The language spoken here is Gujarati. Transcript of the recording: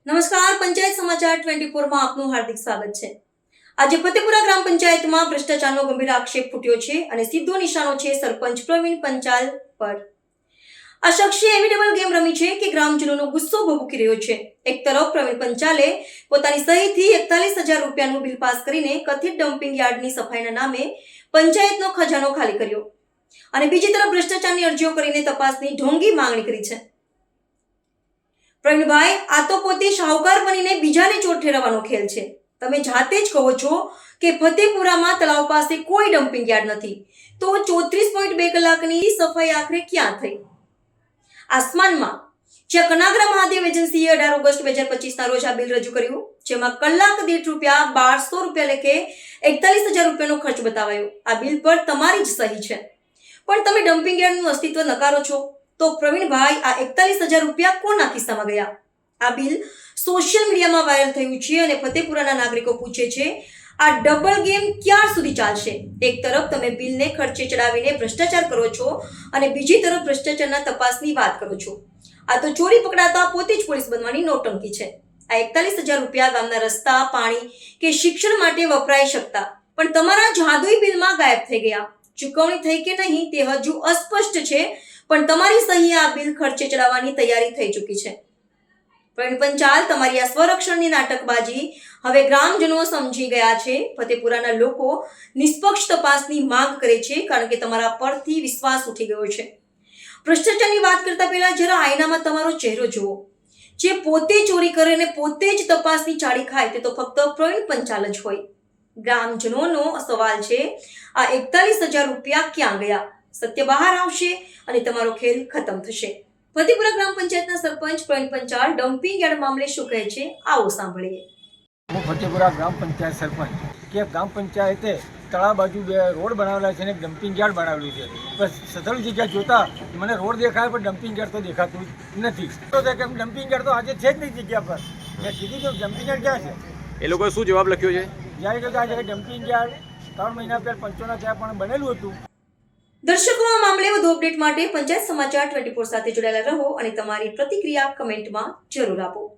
નમસ્કાર, પંચાયત સમાચાર 24 માં આપનું હાર્દિક સ્વાગત છે। આજે ફતેપુરા ગ્રામ પંચાયતમાં ભ્રષ્ટાચારનો ગંભીર આક્ષેપ ફૂટ્યો છે અને સીધો નિશાનો છે સરપંચ પ્રવીણ પંચાલ પર। આ શખ્સે એવી ડબલ ગેમ રમી છે કે ગ્રામજનોનો ગુસ્સો ભભૂકી રહ્યો છે। એક તરફ પ્રવીણ પંચાલે પોતાની સહીથી 41,000 રૂપિયાનું બિલ પાસ કરીને કથિત ડમ્પિંગ યાર્ડની સફાઈના નામે પંચાયતનો ખજાનો ખાલી કર્યો અને બીજી તરફ ભ્રષ્ટાચારની અરજીઓ કરીને તપાસની ઢોંગી માંગણી કરી છે। પ્રવીણભાઈ, આ તો પોતે શાહુકાર બનીને બીજાને ચોર ઠેરવવાનો ખેલ છે। તમે જાતે જ કહો છો કે ફતેપુરામાં તળાવ પાસે કોઈ ડમ્પિંગ યાર્ડ નથી, તો 34.2 કલાકની સફાઈ આખરે ક્યાં થઈ? આસમાનમાં જ્યાં કનાગરા મહાદેવ એજન્સીએ 18 ઓગસ્ટ 2025ના રોજ આ બિલ રજૂ કર્યું, જેમાં કલાક દીઠ રૂપિયા 1200 લેખે 41,000 રૂપિયાનો ખર્ચ બતાવાયો। આ બિલ પર તમારી જ સહી છે, પણ તમે ડમ્પિંગ યાર્ડનું અસ્તિત્વ નકારો છો। તો પ્રવીણભાઈ, આ 41,000 રૂપિયા કોના ખિસ્સામાં ગયા? આ બિલ સોશિયલ મીડિયામાં વાયરલ થયું છે અને ફતેપુરાના નાગરિકો પૂછે છે, આ ડબલ ગેમ ક્યાં સુધી ચાલશે? એક તરફ તમે બિલને ખર્ચે ચડાવીને ભ્રષ્ટાચાર કરો છો અને બીજી તરફ ભ્રષ્ટાચારના તપાસની વાત કરો છો। આ તો ચોરી પકડાતા પોતે જ પોલીસ બનવાની નોટંકી છે। આ 41,000 રૂપિયા ગામના રસ્તા, પાણી કે શિક્ષણ માટે વપરાઈ શકતા, પણ તમારા જાદુઈ બિલમાં ગાયબ થઈ ગયા। ચૂકવણી થઈ કે નહીં તે હજુ અસ્પષ્ટ છે, પણ તમારી સહીએ આ બિલ ખર્ચે ચડાવવાની તૈયારી થઈ ચૂકી છે। પ્રવીણ પંચાલ, તમારી આ સ્વરક્ષણની નાટકબાજી હવે ગ્રામજનો સમજી ગયા છે। ફતેપુરાના લોકો નિષ્પક્ષ તપાસની માંગ કરે છે, કારણ કે તમારા પરથી વિશ્વાસ ઉઠી ગયો છે। ભ્રષ્ટાચારની વાત કરતા પહેલા જરા આઈનામાં તમારો ચહેરો જુઓ। જે પોતે ચોરી કરે અને પોતે જ તપાસની ચાળી ખાય તે તો ફક્ત પ્રવીણ પંચાલ જ હોય। ગ્રામજનોનો સવાલ છે, આ 41,000 રૂપિયા ક્યાં ગયા? સત્ય બહાર આવશે અને તમારો ખેલ ખતમ થશે। ફતેપુરા ગ્રામ પંચાયતના સરપંચ પ્રવીણ પંચાલ ડમ્પિંગ યાર્ડ મામલે શું કહે છે, આવો સાંભળીએ। હું ફતેપુરા ગ્રામ પંચાયત સરપંચ કે ગ્રામ પંચાયતે તળાવ બાજુ 2 રોડ બનાવેલા છે અને ડમ્પિંગ યાર્ડ બનાવેલું છે, બસ સધળ જગ્યા જોતા મને રોડ દેખાય પણ ડમ્પિંગ યાર્ડ તો દેખાતું નથી। તો કે ડમ્પિંગ યાર્ડ તો આજે છે જ નહીં જગ્યા પર। મેં કીધું કે ડમ્પિંગ યાર્ડ ક્યાં છે? એ લોકોએ શું જવાબ લખ્યો છે? જ્યારે તો આ જગ્યાએ ડમ્પિંગ યાર્ડ 3 મહિના પહેલાં પંચોના ત્યાં પણ બનેલું હતું। દર્શકો, આ મામલે વધુ અપડેટ માટે પંચાયત સમાચાર 24 સાથે જોડાયેલા રહો અને તમારી પ્રતિક્રિયા કમેન્ટમાં જરૂર આપો।